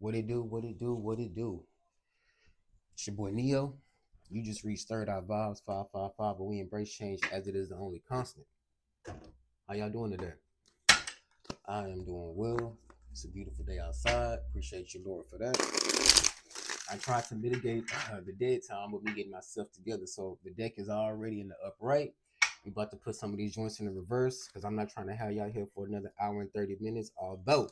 What it do? What it do? What it do? It's your boy Neo. You just reached Third Eye Vibes 555, but we embrace change as it is the only constant. How y'all doing today? I am doing well. It's a beautiful day outside. Appreciate you, Lord, for that. I tried to mitigate the dead time with me getting myself together. So the deck is already in the upright. We about to put some of these joints in the reverse because I'm not trying to have y'all here for another hour and 30 minutes. Although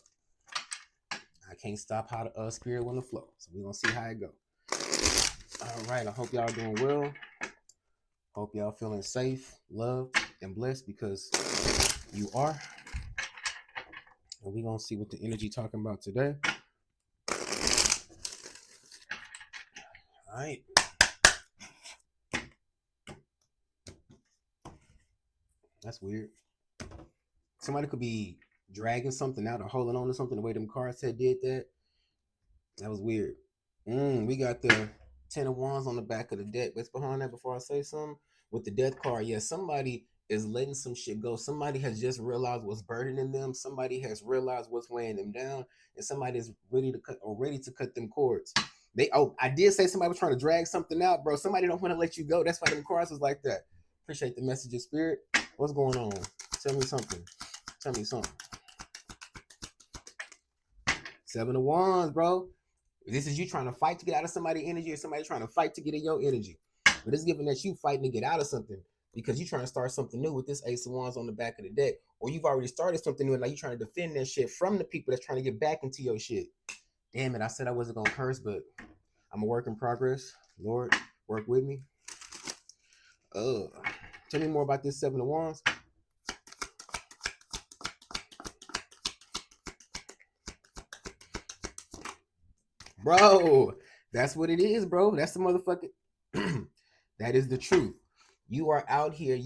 I can't stop how the spirit want to flow. So we're going to see how it go. All right. I hope y'all doing well. Hope y'all feeling safe, loved, and blessed because you are. And we're going to see what the energy talking about today. All right. That's weird. Somebody could be dragging something out or holding on to something the way them cards said did that. That was weird. We got the 10 of Wands on the back of the deck. What's behind that before I say something? With the death card, yeah, somebody is letting some shit go. Somebody has just realized what's burdening them. Somebody has realized what's weighing them down. And somebody is ready to cut them cords. I did say somebody was trying to drag something out, bro. Somebody don't want to let you go. That's why them cards was like that. Appreciate the message of spirit. What's going on? Tell me something. Tell me something. 7 of Wands, bro. This is you trying to fight to get out of somebody's energy or somebody trying to fight to get in your energy. But it's given that you fighting to get out of something because you're trying to start something new with this Ace of Wands on the back of the deck. Or you've already started something new and now you're trying to defend that shit from the people that's trying to get back into your shit. Damn it, I said I wasn't going to curse, but I'm a work in progress. Lord, work with me. Tell me more about this 7 of Wands. Bro, that's what it is, bro. That's the motherfucking. That is the truth. You are out here.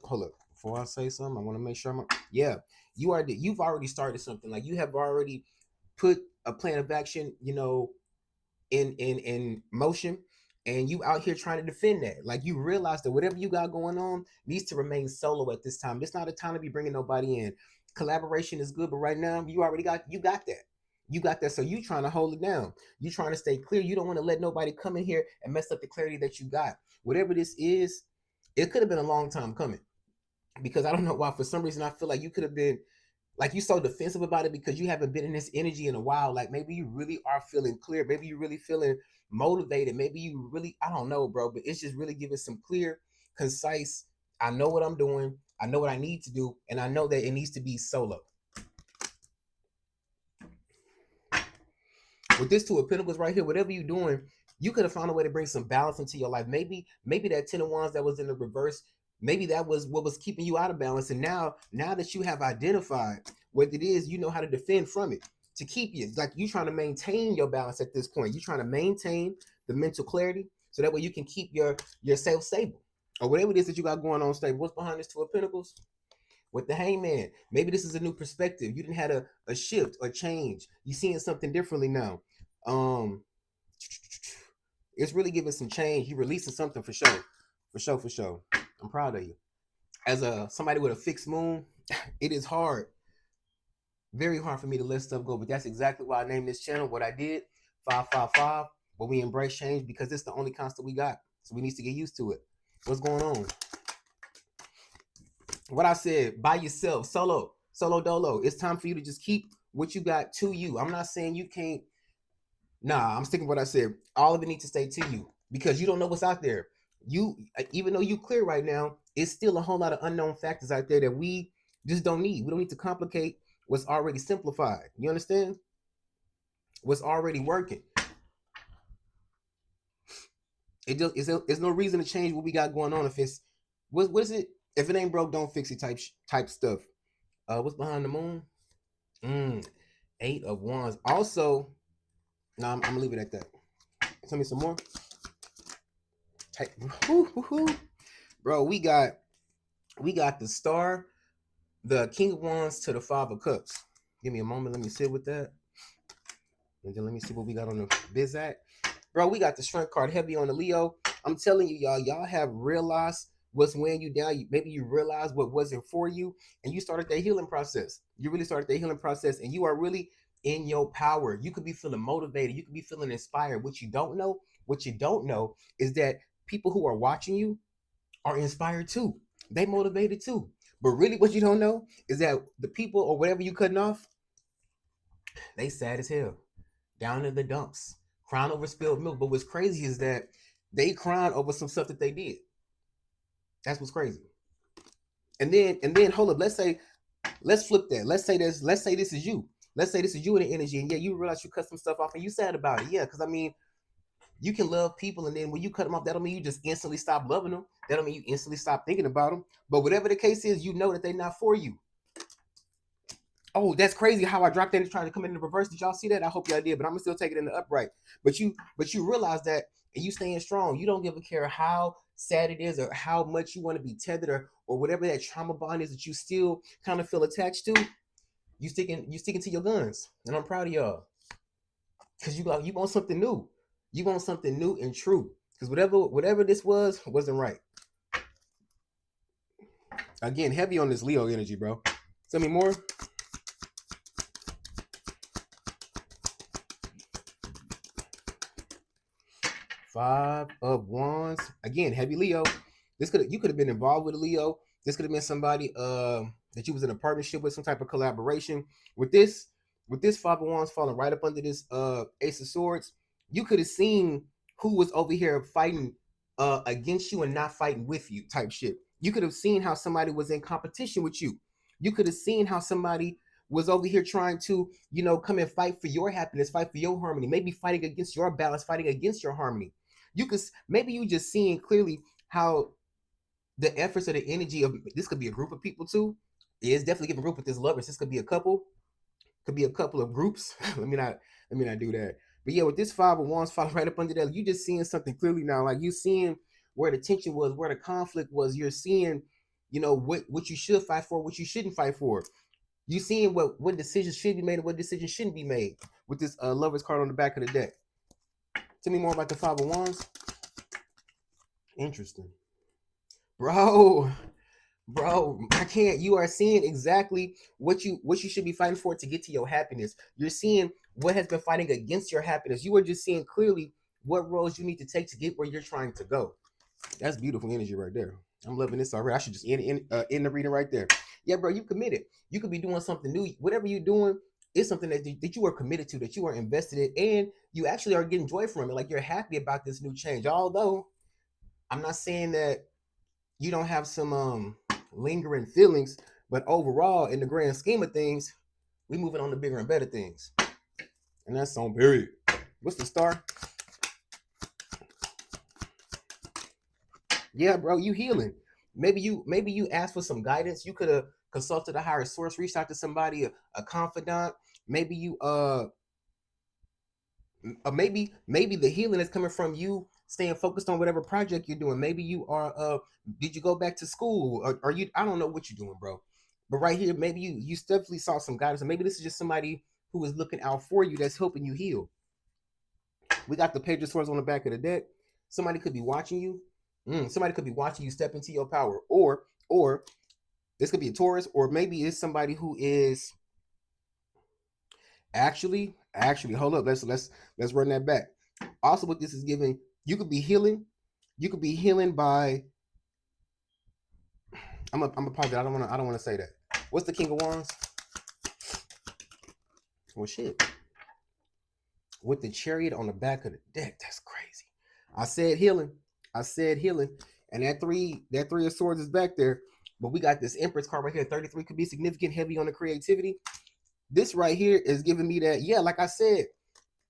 Hold up. Before I say something, I want to make sure yeah. You've already started something. Like you have already put a plan of action, in motion, and you out here trying to defend that. Like you realize that whatever you got going on needs to remain solo at this time. It's not a time to be bringing nobody in. Collaboration is good, but right now you got that. You got that. So you trying to hold it down. You trying to stay clear. You don't want to let nobody come in here and mess up the clarity that you got. Whatever this is, it could have been a long time coming. Because I don't know why, for some reason, I feel like you could have been like you so defensive about it because you haven't been in this energy in a while. Like maybe you really are feeling clear. Maybe you really feeling motivated. Maybe you really, I don't know, bro, but it's just really giving some clear, concise. I know what I'm doing. I know what I need to do. And I know that it needs to be solo. With this 2 of Pentacles right here, whatever you're doing, you could have found a way to bring some balance into your life. Maybe that 10 of Wands that was in the reverse, maybe that was what was keeping you out of balance. And now that you have identified what it is, you know how to defend from it to keep you. Like you trying to maintain your balance at this point. You're trying to maintain the mental clarity so that way you can keep yourself stable. Or whatever it is that you got going on stable. What's behind this 2 of Pentacles? With the Hangman, maybe this is a new perspective. You didn't have a shift, a change. You seeing something differently now. It's really giving some change. You releasing something for sure. I'm proud of you. As somebody with a fixed moon, it is hard, very hard for me to let stuff go. But that's exactly why I named this channel what I did, 555. But we embrace change because it's the only constant we got. So we need to get used to it. What's going on? What I said, by yourself, solo dolo. It's time for you to just keep what you got to you. I'm not saying you can't. Nah, I'm sticking with what I said. All of it needs to stay to you because you don't know what's out there. You, even though you clear right now, it's still a whole lot of unknown factors out there that we just don't need. We don't need to complicate what's already simplified. You understand? What's already working. It's no reason to change what we got going on if it's what is it? If it ain't broke, don't fix it type stuff. What's behind the moon? 8 of Wands. Also, I'm gonna leave it at that. Tell me some more. Hey, bro, we got the Star, the King of Wands to the 5 of Cups. Give me a moment. Let me sit with that, and then let me see what we got on the Bizak. Bro, we got the Strength card heavy on the Leo. I'm telling you, y'all have realized what's weighing you down. Maybe you realize what wasn't for you, and you started that healing process. You really started that healing process, and you are really in your power. You could be feeling motivated. You could be feeling inspired. What you don't know is that people who are watching you are inspired too. They motivated too. But really what you don't know is that the people or whatever you cutting off, they sad as hell. Down in the dumps. Crying over spilled milk. But what's crazy is that they crying over some stuff that they did. That's what's crazy. And then hold up, let's flip that. Let's say this is you. Let's say this is you in the energy, and yeah, you realize you cut some stuff off and you sad about it. Yeah, because I mean, you can love people, and then when you cut them off, that don't mean you just instantly stop loving them. That don't mean you instantly stop thinking about them. But whatever the case is, you know that they're not for you. Oh, that's crazy how I dropped that and tried to come in the reverse. Did y'all see that? I hope y'all did, but I'm gonna still take it in the upright. But you realize that, and you staying strong. You don't give a care how sad it is or how much you want to be tethered, or whatever that trauma bond is that you still kind of feel attached to. You sticking to your guns, and I'm proud of y'all because you want something new. You want something new and true. Because whatever this wasn't right. Again, heavy on this Leo energy, bro. Tell me more. Five of Wands. Again, heavy Leo. You could have been involved with a Leo. This could have been somebody that you was in a partnership with, some type of collaboration. With this Five of Wands falling right up under this Ace of Swords, you could have seen who was over here fighting against you and not fighting with you, type shit. You could have seen how somebody was in competition with you. You could have seen how somebody was over here trying to, come and fight for your happiness, fight for your harmony, maybe fighting against your balance, fighting against your harmony. Maybe you just seeing clearly how the efforts of the energy of this could be a group of people too. It's definitely giving group with this lovers. This could be a couple of groups. let me not do that. But yeah, with this Five of Wands falling right up under that, you just seeing something clearly now. Like you seeing where the tension was, where the conflict was. You're seeing, what you should fight for, what you shouldn't fight for. You seeing what decisions should be made and what decisions shouldn't be made with this lovers card on the back of the deck. Tell me more about the Five of Wands. Interesting. Bro, I can't. You are seeing exactly what you should be fighting for to get to your happiness. You're seeing what has been fighting against your happiness. You are just seeing clearly what roles you need to take to get where you're trying to go. That's beautiful energy right there. I'm loving this already. I should just end the reading right there. Yeah, bro, you committed. You could be doing something new. Whatever you're doing is something that you are committed to, that you are invested in, and you actually are getting joy from it. Like you're happy about this new change. Although I'm not saying that you don't have some lingering feelings, but overall, in the grand scheme of things, we moving on to bigger and better things. And that's on period. What's the star? Yeah, bro, you healing. Maybe you asked for some guidance. You could have consulted a higher source, reached out to somebody, a confidant. Maybe you maybe the healing is coming from you staying focused on whatever project you're doing. Maybe you are did you go back to school, or you, I don't know what you're doing, bro. But right here, maybe you definitely saw some guidance, and maybe this is just somebody who is looking out for you, that's helping you heal. We got the Page of Swords on the back of the deck. Somebody could be watching you. Somebody could be watching you step into your power, or this could be a Taurus, or maybe it's somebody who is actually hold up. Let's run that back. Also, what this is giving, you could be healing. You could be healing by. I'm a apologize. I don't want to say that. What's the King of Wands? Well, shit. With the Chariot on the back of the deck, that's crazy. I said healing. And that three of swords is back there. But we got this Empress card right here. 33 could be significant, heavy on the creativity. This right here is giving me that. Yeah, like I said,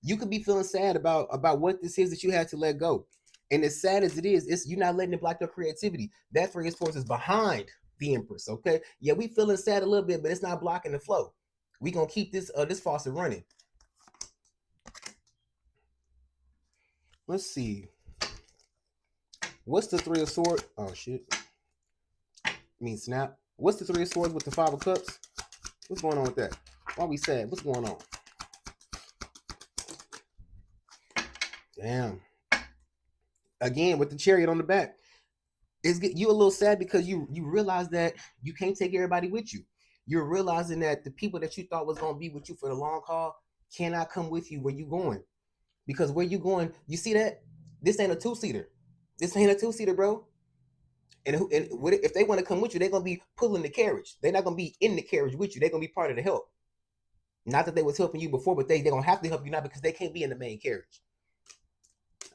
you could be feeling sad about what this is that you had to let go. And as sad as it is, it's you're not letting it block your creativity. That three of swords is behind the Empress. Okay. Yeah, we feeling sad a little bit, but it's not blocking the flow. We gonna keep this faucet running. Let's see. What's the three of swords? Oh shit. I mean snap. What's the three of swords with the Five of Cups? What's going on with that? Why we sad? What's going on? Damn. Again, with the Chariot on the back, it's get you a little sad because you realize that you can't take everybody with you. You're realizing that the people that you thought was gonna be with you for the long haul, cannot come with you where you going. Because where you going, you see that? This ain't a two-seater. This ain't a two-seater, bro. And if they want to come with you, they're gonna be pulling the carriage. They're not gonna be in the carriage with you. They're gonna be part of the help. Not that they was helping you before, but they're gonna have to help you now because they can't be in the main carriage.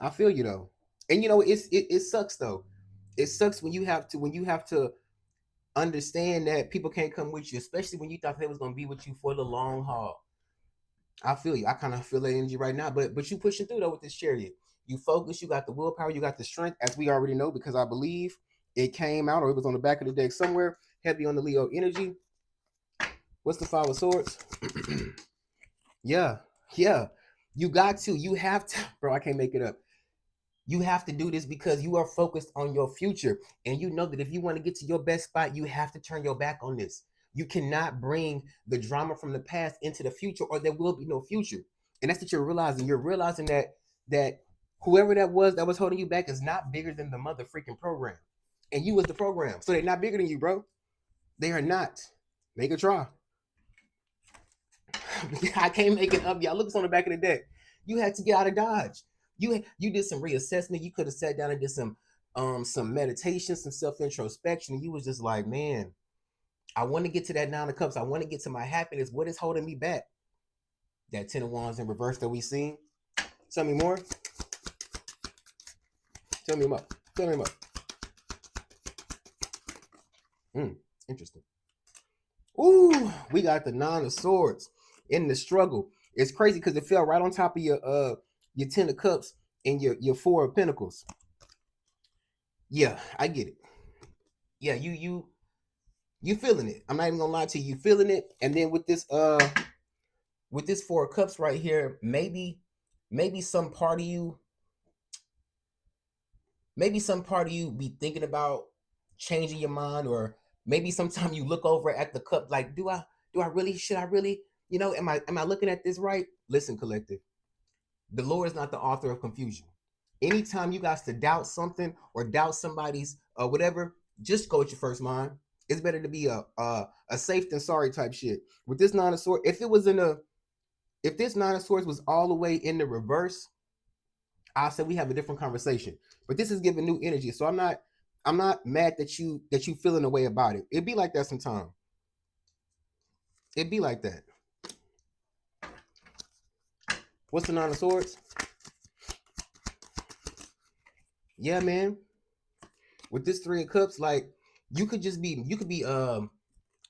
I feel you though. And you know, it sucks though. It sucks when you have to understand that people can't come with you, especially when you thought they was gonna be with you for the long haul. I feel you. I kind of feel that energy right now, but you pushing through though with this chariot. You focus. You got the willpower. You got the strength, as we already know, because I believe it came out or it was on the back of the deck somewhere. Heavy on the Leo energy. What's the Five of Swords? Yeah, yeah. You got to. You have to, bro. I can't make it up. You have to do this because you are focused on your future, and you know that if you want to get to your best spot, you have to turn your back on this. You cannot bring the drama from the past into the future, or there will be no future. And that's what you're realizing. You're realizing that whoever that was holding you back is not bigger than the mother freaking program, and you was the program. So they're not bigger than you, bro. They are not. Make a try. I can't make it up, y'all. Look, it's on the back of the deck. You had to get out of Dodge. You did some reassessment. You could have sat down and did some meditation, some self introspection. And you was just like, man, I want to get to that 9 of Cups. I want to get to my happiness. What is holding me back? That 10 of Wands in reverse that we seen. Tell me more. Tell me more. Tell me more. Interesting. Ooh, we got the 9 of Swords in the struggle. It's crazy because it fell right on top of your 10 of Cups and your 4 of Pentacles. Yeah, I get it. Yeah, you feeling it. I'm not even gonna lie to you. You feeling it. And then with this 4 of Cups right here, maybe some part of you be thinking about changing your mind, or maybe sometime you look over at the cup like, should I really, am I looking at this right? Listen, collective, the Lord is not the author of confusion. Anytime you guys to doubt something or doubt somebody's whatever, just go with your first mind. It's better to be a safe than sorry type shit. With this 9 of Swords, if this 9 of Swords was all the way in the reverse, I'll say we have a different conversation. But this is giving new energy, so I'm not mad that you feeling a way about it. It'd be like that sometime. It'd be like that. What's the 9 of Swords? Yeah, man. With this 3 of Cups, like you could be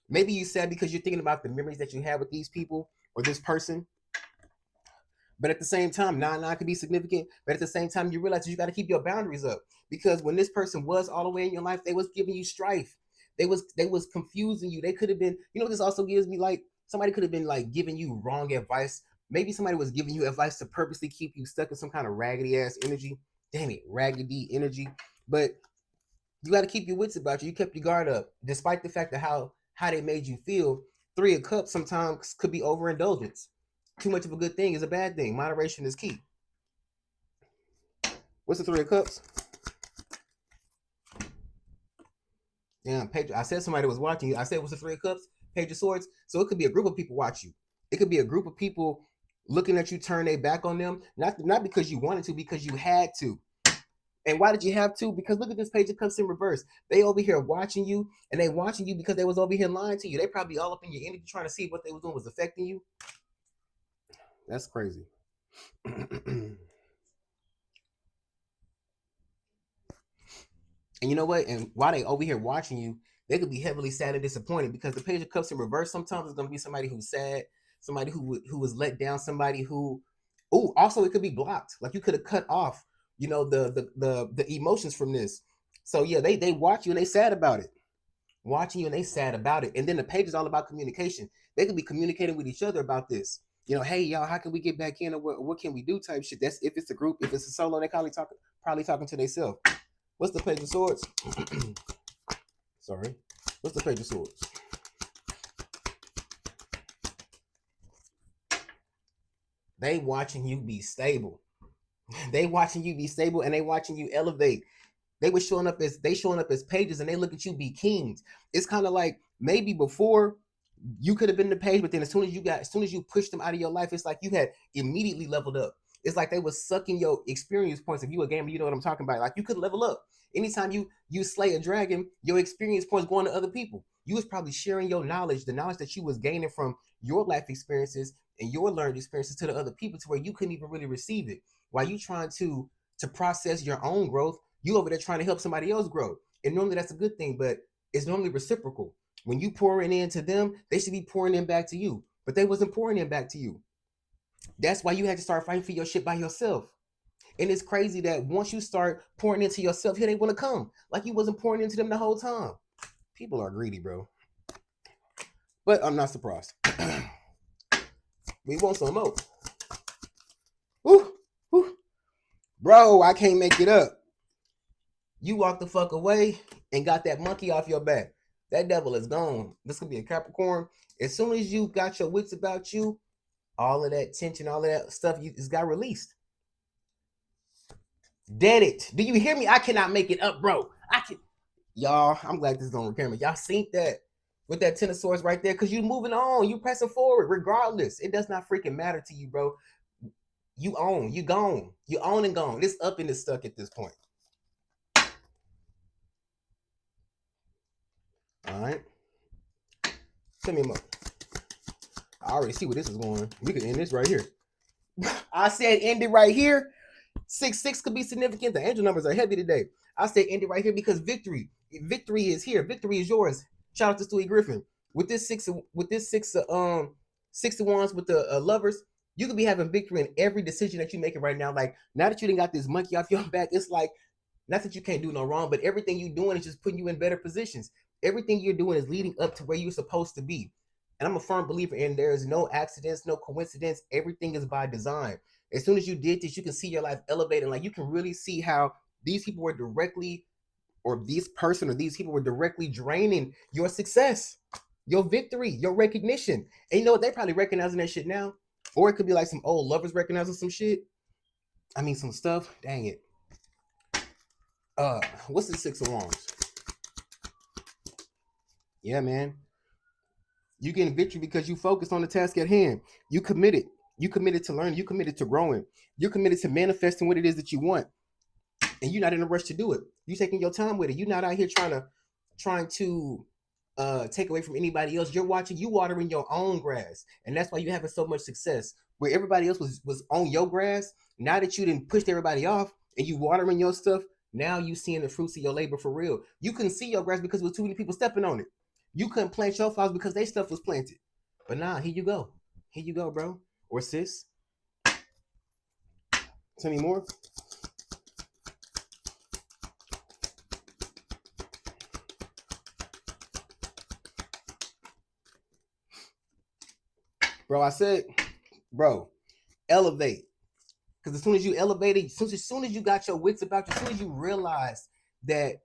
maybe you sad because you're thinking about the memories that you had with these people or this person. But at the same time, 9 could be significant. But at the same time, you realize that you got to keep your boundaries up, because when this person was all the way in your life, they was giving you strife. They was confusing you. They could have been, this also gives me like somebody could have been like giving you wrong advice. Maybe somebody was giving you advice to purposely keep you stuck in some kind of raggedy ass energy. Damn it, raggedy energy. But you got to keep your wits about you. You kept your guard up, despite the fact of how they made you feel. 3 of Cups sometimes could be overindulgence. Too much of a good thing is a bad thing. Moderation is key. What's the 3 of Cups? Yeah, Page. I said somebody was watching you. I said, what's the 3 of Cups? Page of Swords. So it could be a group of people watch you. It could be a group of people looking at you turn their back on them. Not because you wanted to, because you had to. And why did you have to? Because look at this Page of Cups in reverse. They over here watching you, and they watching you because they was over here lying to you. They probably all up in your energy trying to see if what they was doing was affecting you. That's crazy. And you know what? And while they over here watching you, they could be heavily sad and disappointed, because the Page of Cups in reverse sometimes is going to be somebody who's sad, somebody who was let down, somebody who, also it could be blocked. Like you could have cut off, the emotions from this. So yeah, they watch you and they sad about it. Watching you and they sad about it. And then the Page is all about communication. They could be communicating with each other about this. Hey y'all, how can we get back in, or what can we do type shit. That's if it's a group. If it's a solo, they probably talking to themselves. What's the Page of Swords? Sorry. What's the Page of Swords? They watching you be stable. They watching you be stable, and they watching you elevate. They were showing up as pages, and they look at you be kings. It's kind of like maybe before You could have been the page, but then as soon as you pushed them out of your life, it's like you had immediately leveled up. It's like they was sucking your experience points. If you a gamer, you know what I'm talking about. Like you could level up. Anytime you slay a dragon, your experience points going to other people. You was probably sharing your knowledge, the knowledge that you was gaining from your life experiences and your learned experiences to the other people, to where you couldn't even really receive it. While you trying to process your own growth, you over there trying to help somebody else grow. And normally that's a good thing, but it's normally reciprocal. When you pouring into them, they should be pouring in back to you. But they wasn't pouring in back to you. That's why you had to start fighting for your shit by yourself. And it's crazy that once you start pouring into yourself, here they want to come. Like you wasn't pouring into them the whole time. People are greedy, bro. But I'm not surprised. We want some more. Woo, woo. Bro, I can't make it up. You walk the fuck away and got that monkey off your back. That devil is gone. This could be a Capricorn. As soon as you got your wits about you, all of that tension, all of that stuff, it's got released. Dead it. Do you hear me? I cannot make it up, bro. I can. Y'all, I'm glad this is on camera. Y'all seen that with that Ten of Swords right there? Because you moving on. You pressing forward regardless. It does not freaking matter to you, bro. You own. You gone. You own and gone. This up and it's stuck at this point. All right. Tell me more. I already see where this is going. We could end this right here. I said end it right here. 6-6 could be significant. The angel numbers are heavy today. I said end it right here because victory is here. Victory is yours. Shout out to Stewie Griffin. With this six of wands with the lovers, you could be having victory in every decision that you're making right now. Like now that you didn't got this monkey off your back, it's like not that you can't do no wrong, but everything you're doing is just putting you in better positions. Everything you're doing is leading up to where you're supposed to be. And I'm a firm believer in there is no accidents, no coincidence. Everything is by design. As soon as you did this, you can see your life elevating. Like you can really see how these people were directly, or this person or these people were directly draining your success, your victory, your recognition. And you know what? They're probably recognizing that shit now. Or it could be like some old lovers recognizing some shit. I mean, some stuff. Dang it. What's the Six of Wands? Yeah, man. You getting victory because you focused on the task at hand. You committed. You committed to learning. You committed to growing. You're committed to manifesting what it is that you want. And you're not in a rush to do it. You're taking your time with it. You're not out here trying to take away from anybody else. You're watering your own grass. And that's why you're having so much success. Where everybody else was on your grass, now that you didn't push everybody off and you watering your stuff, now you seeing the fruits of your labor for real. You couldn't see your grass because there was too many people stepping on it. You couldn't plant your flowers because their stuff was planted. But nah, here you go. Here you go, bro. Or sis. Tell me more. Bro, I said, bro, elevate. Because as soon as you elevated, as soon as you got your wits about you, as soon as you realized that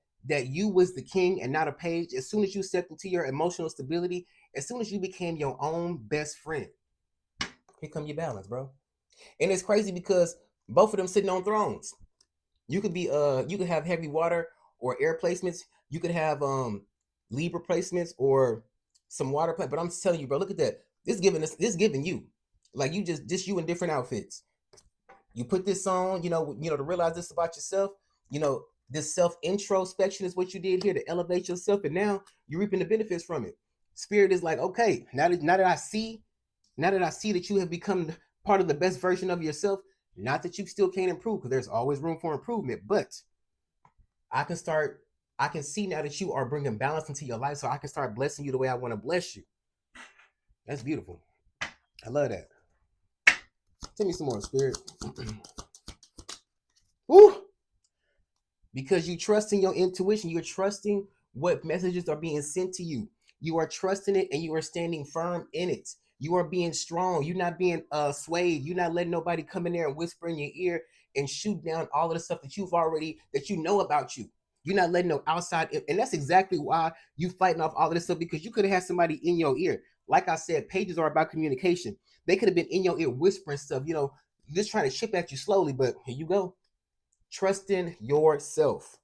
you was the king and not a page, as soon as you stepped into your emotional stability, as soon as you became your own best friend, here come your balance, bro. And it's crazy because both of them sitting on thrones. You could have heavy water or air placements. You could have Libra placements or some water play. But I'm telling you, bro, look at that. This giving you. Like you just you in different outfits. You put this on, to realize this about yourself. This self introspection is what you did here to elevate yourself, and now you're reaping the benefits from it. Spirit is like, okay, now that I see that you have become part of the best version of yourself. Not that you still can't improve, because there's always room for improvement, but I can see now that you are bringing balance into your life, so I can start blessing you the way I want to bless you. That's beautiful. I love that. Tell me some more, Spirit. Woo! Because you trust in your intuition. You're trusting what messages are being sent to you. You are trusting it and you are standing firm in it. You are being strong. You're not being swayed. You're not letting nobody come in there and whisper in your ear and shoot down all of the stuff that you know about you. You're not letting no outside. And that's exactly why you fighting off all of this stuff, because you could have had somebody in your ear. Like I said, pages are about communication. They could have been in your ear whispering stuff, just trying to chip at you slowly. But here you go. Trusting yourself.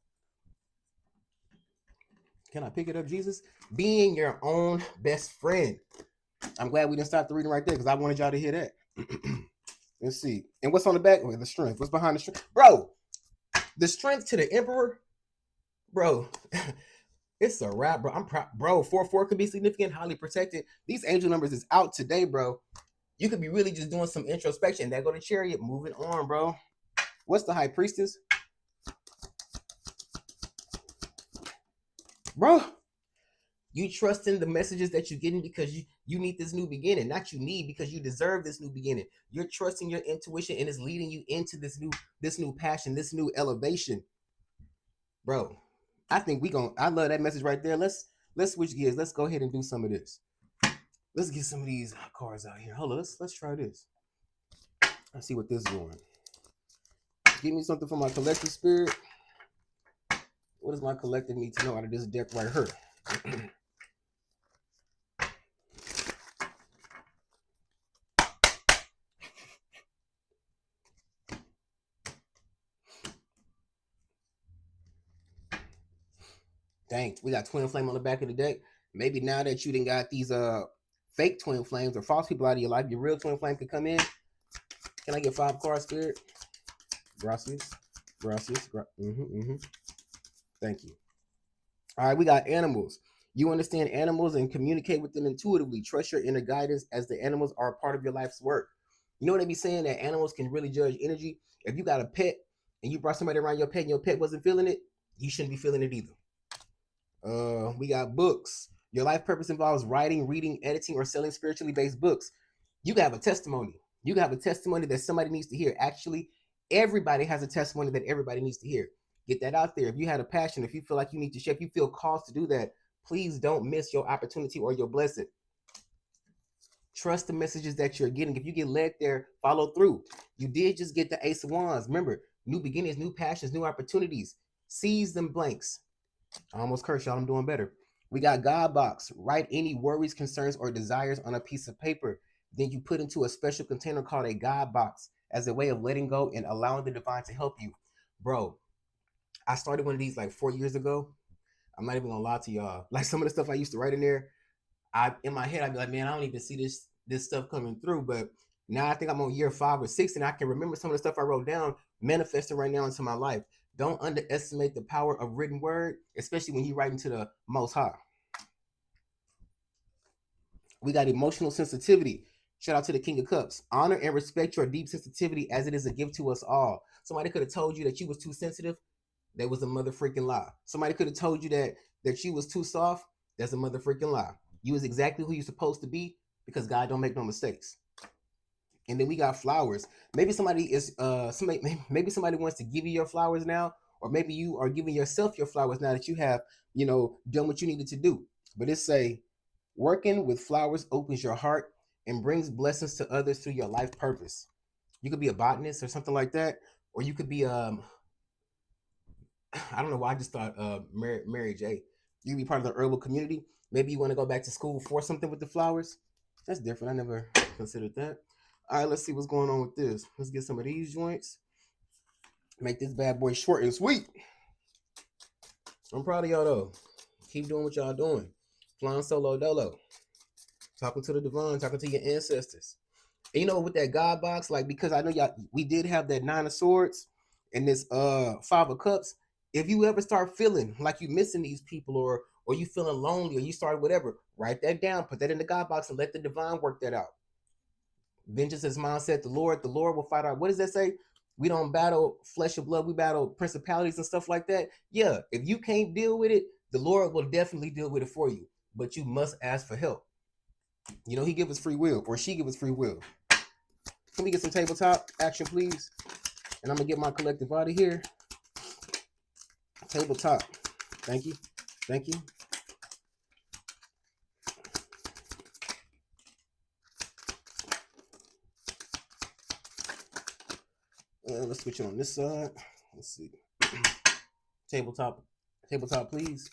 Can I pick it up, Jesus? Being your own best friend. I'm glad we didn't stop the reading right there because I wanted y'all to hear that. Let's see. And what's on the back? The strength. What's behind the strength? Bro, the strength to the emperor, bro. It's a wrap, bro. I'm proud, bro. 4-4 could be significant, highly protected. These angel numbers is out today, bro. You could be really just doing some introspection. That go to chariot. Moving on, bro. What's the high priestess? Bro, you trust in the messages that you're getting because you need this new beginning. Not you need, because you deserve this new beginning. You're trusting your intuition and it's leading you into this new passion, this new elevation. Bro, I think I love that message right there. Let's switch gears. Let's go ahead and do some of this. Let's get some of these cards out here. Hold on, let's try this. Let's see what this is doing. Give me something from my collective spirit. What does my collective need to know out of this deck right here? Dang, we got twin flame on the back of the deck. Maybe now that you done got these fake twin flames or false people out of your life, your real twin flame could come in. Can I get 5 cards, spirit? Gracias. Thank you. All right, we got animals. You understand animals and communicate with them intuitively. Trust your inner guidance as the animals are a part of your life's work. You know what they be saying? That animals can really judge energy. If you got a pet and you brought somebody around your pet and your pet wasn't feeling it, you shouldn't be feeling it either. We got books. Your life purpose involves writing, reading, editing, or selling spiritually based books. You have a testimony. You have a testimony that somebody needs to hear. Actually, everybody has a testimony that everybody needs to hear. Get that out there. If you had a passion, if you feel like you need to share, if you feel called to do that, please don't miss your opportunity or your blessing. Trust the messages that you're getting. If you get led there, follow through. You did just get the Ace of Wands. Remember, new beginnings, new passions, new opportunities. Seize them blanks. I almost cursed y'all. I'm doing better. We got God box. Write any worries, concerns, or desires on a piece of paper. Then you put into a special container called a God box as a way of letting go and allowing the divine to help you. Bro, I started one of these like 4 years ago. I'm not even gonna lie to y'all. Like some of the stuff I used to write in there, in my head, I'd be like, man, I don't even see this stuff coming through. But now I think I'm on year 5 or 6, and I can remember some of the stuff I wrote down manifesting right now into my life. Don't underestimate the power of written word, especially when you write into the Most High. We got emotional sensitivity. Shout out to the King of Cups. Honor and respect your deep sensitivity as it is a gift to us all. Somebody could have told you that you was too sensitive. That was a mother freaking lie. Somebody could have told you that you was too soft. That's a mother freaking lie. You was exactly who you're supposed to be because God don't make no mistakes. And then we got flowers. Maybe somebody maybe somebody wants to give you your flowers now, or maybe you are giving yourself your flowers now that you have, done what you needed to do. But it's say working with flowers opens your heart and brings blessings to others through your life purpose. You could be a botanist or something like that, or you could be I don't know why I just thought Mary J. You could be part of the herbal community. Maybe you want to go back to school for something with the flowers. That's different. I never considered that. All right, let's see what's going on with this. Let's get some of these joints. Make this bad boy short and sweet. I'm proud of y'all though. Keep doing what y'all doing. Flying solo dolo. Talking to the divine, talking to your ancestors. And with that God box, like, because I know y'all, we did have that 9 of Swords and this 5 of Cups. If you ever start feeling like you missing these people, or you feeling lonely, or you start whatever, write that down, put that in the God box, and let the divine work that out. Vengeance is mine, said the Lord will fight out. What does that say? We don't battle flesh and blood, we battle principalities and stuff like that. Yeah, if you can't deal with it, the Lord will definitely deal with it for you. But you must ask for help. He gives us free will, or she gives us free will. Can we get some tabletop action, please? And I'm gonna get my collective out of here. Tabletop. Thank you. Let's switch it on this side. Let's see. Tabletop, please.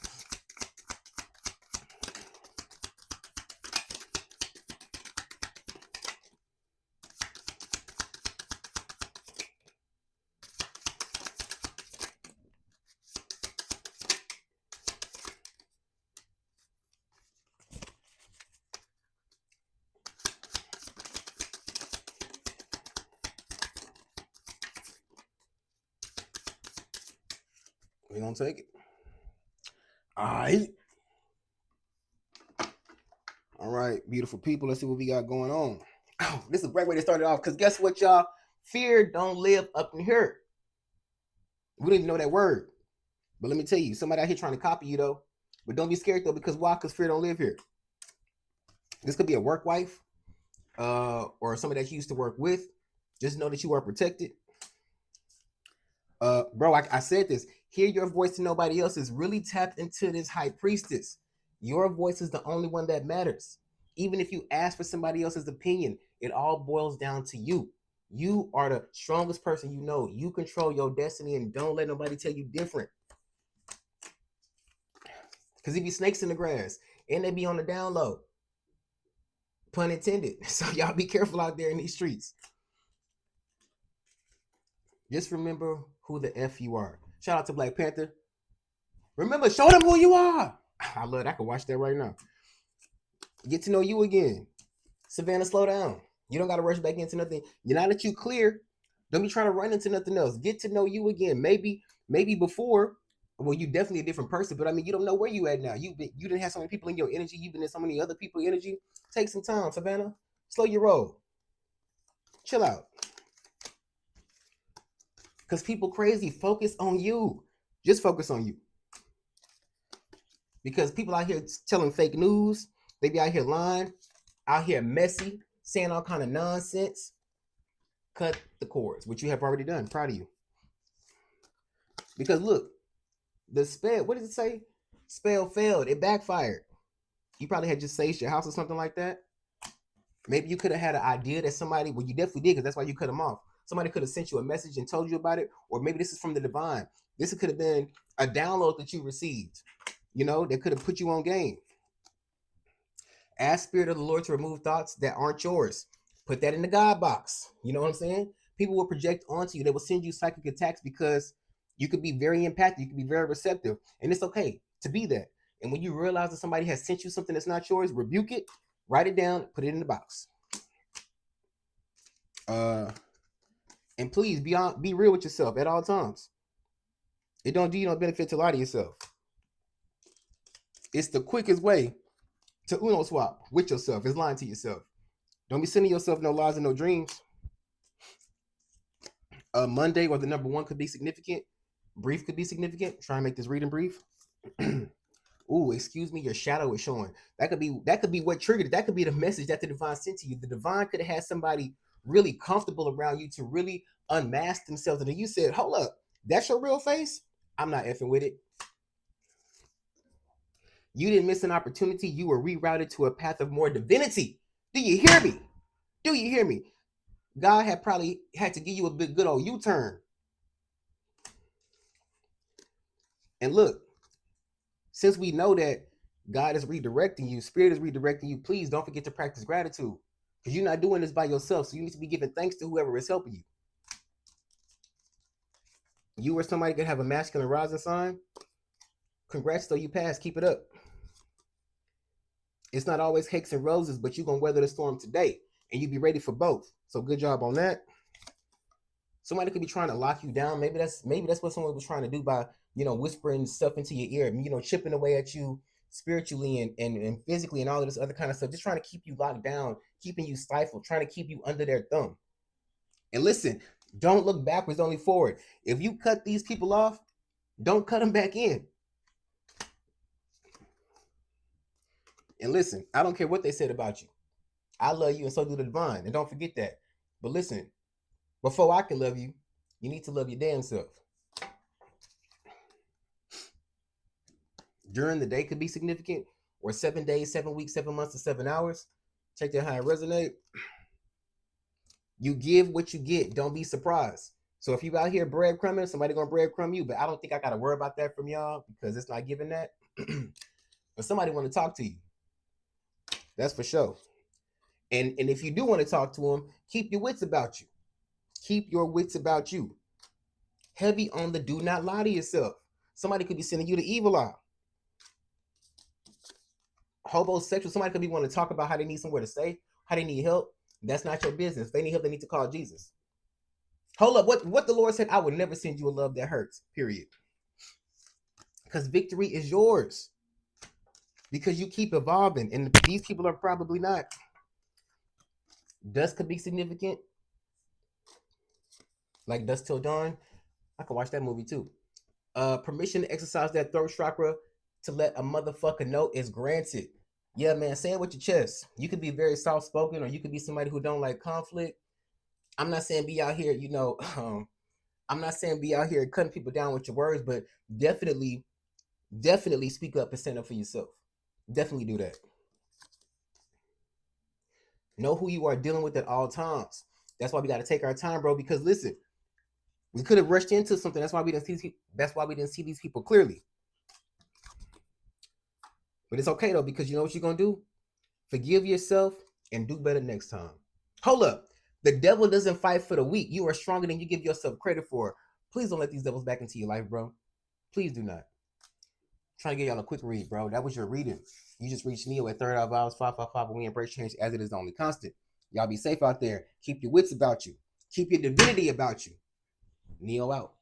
We're gonna take it. All right, beautiful people. Let's see what we got going on. Oh, this is a great way to start it off, because guess what, y'all? Fear don't live up in here. We don't even know that word. But let me tell you, somebody out here trying to copy you, though. But don't be scared, though, because why? Because fear don't live here. This could be a work wife, or somebody that you used to work with. Just know that you are protected. Bro, I said this. Hear your voice to nobody else's. Really tap into this high priestess. Your voice is the only one that matters. Even if you ask for somebody else's opinion, it all boils down to you. You are the strongest person you know. You control your destiny, and don't let nobody tell you different. Because there be snakes in the grass, and they be on the down low. Pun intended. So y'all be careful out there in these streets. Just remember who the F you are. Shout out to Black Panther. Remember, show them who you are. I love that. I can watch that right now. Get to know you again. Savannah, slow down. You don't got to rush back into nothing. Now that you clear, don't be trying to run into nothing else. Get to know you again. Maybe before, well, you definitely a different person, but I mean, you don't know where you at now. You didn't have so many people in your energy. You've been in so many other people's energy. Take some time, Savannah. Slow your roll. Chill out. Because people crazy. Focus on you. Just focus on you. Because people out here telling fake news, they be out here lying, out here messy, saying all kind of nonsense. Cut the cords, which you have already done. Proud of you. Because look, the spell, what does it say? Spell failed. It backfired. You probably had just saged your house or something like that. Maybe you could have had an idea that somebody, well, you definitely did, because that's why you cut them off. Somebody could have sent you a message and told you about it, or maybe this is from the divine. This could have been a download that you received. You know, that could have put you on game. Ask Spirit of the Lord to remove thoughts that aren't yours. Put that in the God box. You know what I'm saying? People will project onto you. They will send you psychic attacks because you could be very empathic. You could be very receptive. And it's okay to be that. And when you realize that somebody has sent you something that's not yours, rebuke it, write it down, put it in the box. And please be real with yourself at all times. It don't do you no benefit to lie to yourself. It's the quickest way to Uno swap with yourself. Is lying to yourself. Don't be sending yourself no lies and no dreams. Monday or the number 1 could be significant. Brief could be significant. Try and make this reading brief. Ooh, excuse me, your shadow is showing. That could be what triggered it. That could be the message that the divine sent to you. The divine could have had somebody really comfortable around you to really unmask themselves. And then you said, hold up, that's your real face? I'm not effing with it. You didn't miss an opportunity. You were rerouted to a path of more divinity. Do you hear me? Do you hear me? God had probably had to give you a good old U-turn. And look, since we know that God is redirecting you, Spirit is redirecting you, please don't forget to practice gratitude, because you're not doing this by yourself. So you need to be giving thanks to whoever is helping you. You or somebody could have a masculine rising sign. Congrats, though, you passed. Keep it up. It's not always cakes and roses, but you're going to weather the storm today, and you be ready for both. So good job on that. Somebody could be trying to lock you down. Maybe that's what someone was trying to do by, whispering stuff into your ear, chipping away at you spiritually and physically and all of this other kind of stuff. Just trying to keep you locked down, keeping you stifled, trying to keep you under their thumb. And listen, don't look backwards, only forward. If you cut these people off, don't cut them back in. And listen, I don't care what they said about you. I love you, and so do the divine. And don't forget that. But listen, before I can love you, you need to love your damn self. During the day could be significant, or 7 days, 7 weeks, 7 months, or 7 hours. Check that how it resonate. You give what you get. Don't be surprised. So if you out here breadcrumbing, somebody gonna breadcrumb you. But I don't think I gotta worry about that from y'all, because it's not giving that. But somebody want to talk to you. That's for sure. And if you do want to talk to them, keep your wits about you. Keep your wits about you. Heavy on the do not lie to yourself. Somebody could be sending you the evil eye. Homosexual, somebody could be wanting to talk about how they need somewhere to stay, how they need help. That's not your business. If they need help, they need to call Jesus. Hold up, what the Lord said, I would never send you a love that hurts, period. Because victory is yours. Because you keep evolving. And these people are probably not. Dusk could be significant. Like Dusk Till Dawn. I could watch that movie too. Permission to exercise that throat chakra to let a motherfucker know is granted. Yeah, man, say it with your chest. You could be very soft spoken, or you could be somebody who don't like conflict. I'm not saying be out here, I'm not saying be out here cutting people down with your words, but definitely, definitely speak up and stand up for yourself. Definitely do that. Know who you are dealing with at all times. That's why we got to take our time, bro. Because listen, we could have rushed into something. That's why we didn't see. That's why we didn't see these people clearly. But it's okay though, because you know what you're gonna do. Forgive yourself and do better next time. Hold up. The devil doesn't fight for the weak. You are stronger than you give yourself credit for. Please don't let these devils back into your life, bro. Please do not. Trying to get y'all a quick read, bro. That was your reading. You just reached Neo at Third Eye Vibes 555, and we embrace change as it is the only constant. Y'all be safe out there. Keep your wits about you. Keep your divinity about you. Neo out.